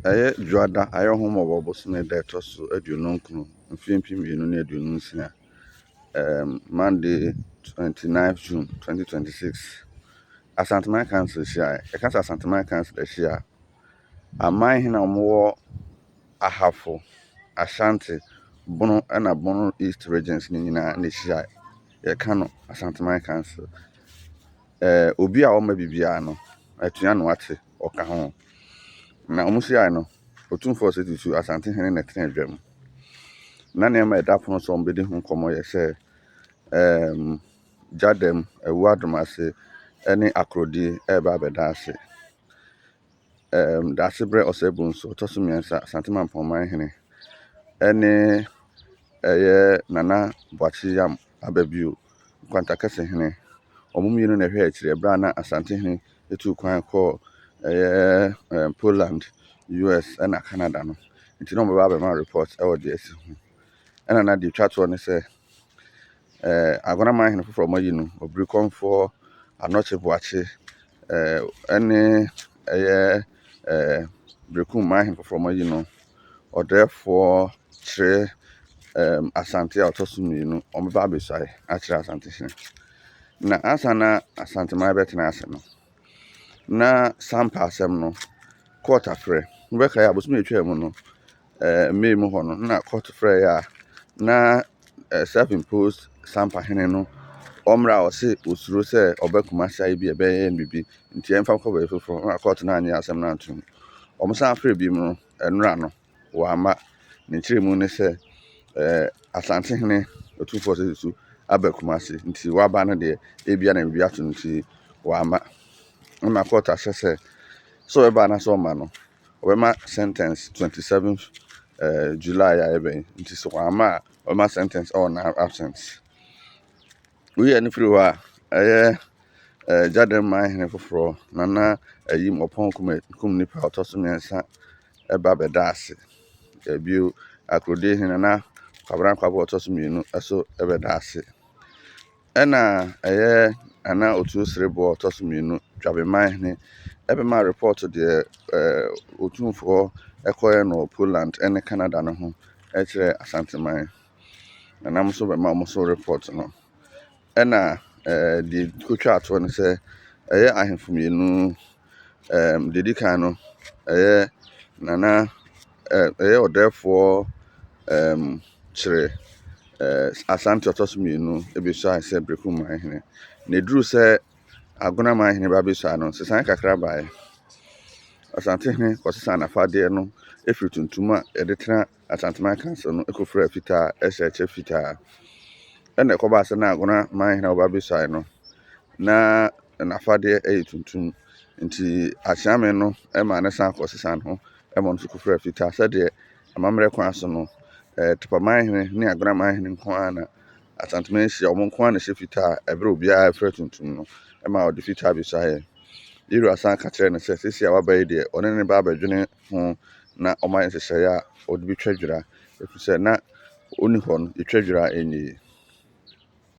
Dwada ayɛhomɔbɔ bosome da ɛtɔ so aduonum mfeɛ mpem mmienu ne aduonum nsia Monday 29th June 2026 Asanteman Council hyia ɛka sɛ Asanteman Council hyia aman hena ɔmowɔ Ahafo Ashanti Bono ɛna Bono East Regions ne nyinaa na hyia yɛka no Asanteman Council obi a ɔma bibia no atua no ate ɔka ho na ɔmo hyia no otumfo sɛ tutu Asante hene na tena adwam na nneɛma ɛda pono so ɔmo bɛdi ho nkɔmmɔ yɛ sɛ Jadam Awuadom ase ɛne Akorodi ɛba abɛda ase da ase brɛ ɔsɛbu nso ɔtɔ so mmiɛnsa Asante Mampɔnman hene ɛne ɛyɛ Nana Boakye Yam aba bio Nkwantakɛse hene ɔmo mmienu na ɛhwɛ akyire ɛbrɛ a na Asante hene etu kwan kɔ Poland US ɛna Canada no nti na ɔmo bɛba abɛma report ɛwɔ deɛ asi ho ɛna na deɛ twa toɔ ne sɛ Agonaman hene foforɔ ɔmo ayi no Obirikɔmfoɔ Anɔkye Boakye ɛne ɛyɛ Brekum man hene foforɔ ɔmo ayi no Ɔdɛɛfoɔ Kyerɛ Asante a ɔtɔ so mmienu ɔmo bɛba abɛsuae akyerɛ Asante hene na ansa na Asanteman bɛtena ase no na sampa asɛm no court afrɛ wobɛkae abosom etwa mu no May mu hɔ no na court frɛ ya na self imposed sampa hene no ɔmra ɔse osuro sɛ ɔbɛkuma hyɛ bi ɛbɛyɛ nbibi nti ɛmfa kɔ bɛyɛ foforɔ na court na anya asɛm no antom ɔmo san frɛ bi mu no ɛnora no wɔama ne nkyerɛmu ne sɛ Asante hene otumfo sɛ tutu abɛkuma hyɛ nti waba no deɛ ebia na bibi ato nti wɔama na court ahyɛ sɛ so ɛba na so ɔma no ɔbɛma sentence 27th July a ɛbɛn nti so wɔama a ɔbɛma sentence ɔwɔ na absence woyɛ ne firi hɔ a ɛyɛ Jadam man hene foforɔ Nana ayi Mɔpɔn kum nipa ɔtɔ so mmiɛnsa ɛba bɛda ase bio Akorodi hene na Kwabena Kwabena ɔtɔ so mmienu ɛso ɛbɛda ase ɛna ɛyɛ Nana Otuo Sereboɔ ɔtɔ so mmienu Dwabeman hene ɛbɛma report deɛ otumfoɔ ɛkɔyɛ no Poland ɛne Canada no ho ɛkyerɛ Asanteman na nam so bɛma ɔmo so report no ɛna deɛ kotwa atoɔ no sɛ ɛyɛ ahemfo mmienu deɛ di kan no ɛyɛ Nana ɛyɛ Ɔdɛɛfoɔ Kyerɛ Asante ɔtɔ so mmienu ebesua sɛ Brekum man hene na eduru sɛ Agonaman hene ba besua no sesan kakra bae Asante hene kɔsesa n'afadeɛ no efiri tuntum a yɛde tena Asanteman Council no ekofura fitaa ɛhyɛ kyɛ fitaa ɛna ɛkɔba sɛ na Agonaman hene ɔba besua no na n'afadeɛ ɛyɛ tuntum nti ahyiame no ɛma ne san kɔsesa no ɛma no so kofura fitaa sɛdeɛ amammerɛ kwan so no Tipaman hene ne Agonaman hene nko ara na Asanteman hyia ɔmo nko ara na hyɛ fitaa ɛbrɛ obiara ɛfrɛ tuntum no ɛma ɔde fitaa besuaeɛ Yiri asan ka kyerɛ no sɛ sisi a waba yi deɛ ɔne ne ba abɛdwene ho na ɔmo ayɛ nhyehyɛeɛ a ɔde bi twa dwira ɛfiri sɛ na ɔni hɔ no yɛtwa dwira ɛnyɛ